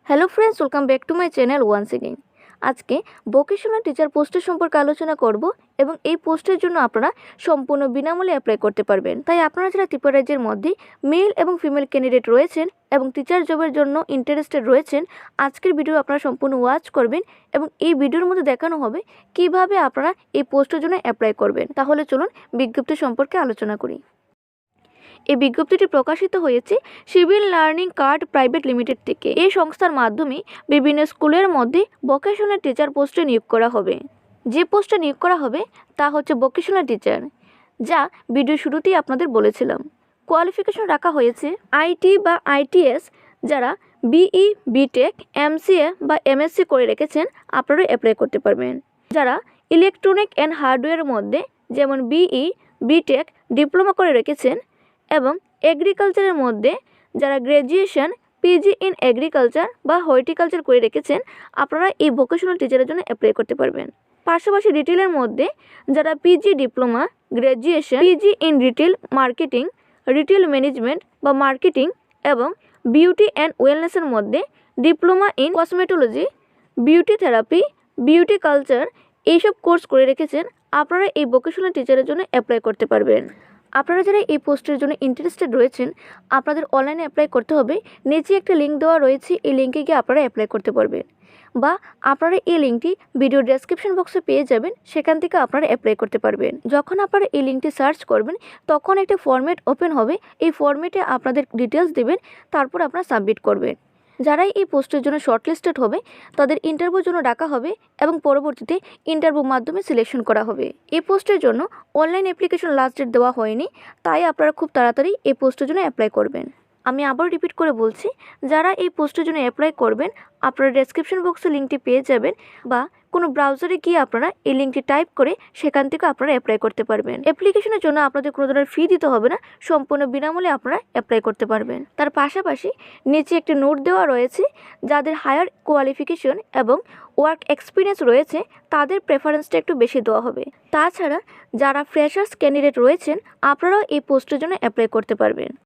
Hello friends, welcome back to my channel once again. আজকে vocational teacher পোস্টের সম্পর্কে আলোচনা করব এবং এই পোস্টের জন্য আপনারা সম্পূর্ণ বিনামূল্যে অ্যাপ্লাই করতে পারবেন। তাই আপনারা যারা ত্রিপুরা রাজ্যের মধ্যে মেল এবং ফিমেল ক্যান্ডিডেট রয়েছেন এবং টিচার জবের জন্য ইন্টারেস্টেড রয়েছেন, আজকের ভিডিও আপনারা সম্পূর্ণ ওয়াচ করবেন এবং এই ভিডিওর মধ্যে দেখানো হবে কিভাবে আপনারা এই পোস্টের জন্য অ্যাপ্লাই করবেন। তাহলে চলুন বিজ্ঞপ্তি সম্পর্কে আলোচনা করি। এই বিজ্ঞপ্তিটি প্রকাশিত হয়েছে civil learning card private limited থেকে। এই সংস্থার মাধ্যমে বিভিন্ন স্কুলের মধ্যে ভোকেশনাল টিচার পোস্টে নিয়োগ করা হবে। যে পোস্টে নিয়োগ করা হবে তা হচ্ছে ভোকেশনাল টিচার, যা ভিডিও শুরুতেই আপনাদের বলেছিলাম। কোয়ালিফিকেশন রাখা হয়েছে আইটি বা আইটিএস, যারা বিই, বিটেক, এমসিএ বা এমএসসি করে রেখেছেন আপনারা অ্যাপ্লাই করতে পারবেন। যারা ইলেকট্রনিক অ্যান্ড হার্ডওয়্যারের মধ্যে যেমন বিই, বিটেক, ডিপ্লোমা করে রেখেছেন এবং এগ্রিকালচারের মধ্যে যারা গ্র্যাজুয়েশন, পিজি ইন এগ্রিকালচার বা হর্টিকালচার করে রেখেছেন আপনারা এই ভোকেশনাল টিচারের জন্য অ্যাপ্লাই করতে পারবেন। পাশাপাশি রিটেলের মধ্যে যারা PG diploma, graduation, PG in retail marketing, retail management বা মার্কেটিং এবং বিউটি অ্যান্ড ওয়েলনেসের মধ্যে diploma in cosmetology, beauty therapy, beauty culture এইসব কোর্স করে রেখেছেন আপনারা এই ভোকেশনাল টিচারের জন্য অ্যাপ্লাই করতে পারবেন। আপনারা যারা এই পোস্টের জন্য ইন্টারেস্টেড রয়েছেন আপনাদের অনলাইনে অ্যাপ্লাই করতে হবে। নিচে একটা লিঙ্ক দেওয়া রয়েছে, এই লিঙ্কে গিয়ে আপনারা অ্যাপ্লাই করতে পারবেন বা আপনারা এই লিঙ্কটি ভিডিও ডেসক্রিপশন বক্সে পেয়ে যাবেন, সেখান থেকে আপনারা অ্যাপ্লাই করতে পারবেন। যখন আপনারা এই লিঙ্কটি সার্চ করবেন তখন একটা ফরম্যাট ওপেন হবে, এই ফরম্যাটে আপনাদের ডিটেলস দেবেন, তারপর আপনারা সাবমিট করবেন। যারাই এই পোস্টের জন্য শর্টলিস্টেড হবে তাদের ইন্টারভিউর জন্য ডাকা হবে এবং পরবর্তীতে ইন্টারভিউর মাধ্যমে সিলেকশন করা হবে। এই পোস্টের জন্য অনলাইন অ্যাপ্লিকেশন লাস্ট ডেট দেওয়া হয়নি, তাই আপনারা খুব তাড়াতাড়ি এই পোস্টের জন্য অ্যাপ্লাই করবেন। আমি আবার রিপিট করে বলছি, যারা এই পোস্টের জন্য অ্যাপ্লাই করবেন আপনারা ডেসক্রিপশন বক্সে লিঙ্কটি পেয়ে যাবেন বা কোনো ব্রাউজারে গিয়ে আপনারা এই লিঙ্কটি টাইপ করে সেখান থেকে আপনারা অ্যাপ্লাই করতে পারবেন। অ্যাপ্লিকেশনের জন্য আপনাদের কোনো ধরনের ফি দিতে হবে না, সম্পূর্ণ বিনামূল্যে আপনারা অ্যাপ্লাই করতে পারবেন। তার পাশাপাশি নিচে একটি নোট দেওয়া রয়েছে, যাদের হায়ার কোয়ালিফিকেশন এবং ওয়ার্ক এক্সপিরিয়েন্স রয়েছে তাদের প্রেফারেন্সটা একটু বেশি দেওয়া হবে। তাছাড়া যারা ফ্রেশার্স ক্যান্ডিডেট রয়েছেন আপনারাও এই পোস্টের জন্য অ্যাপ্লাই করতে পারবেন।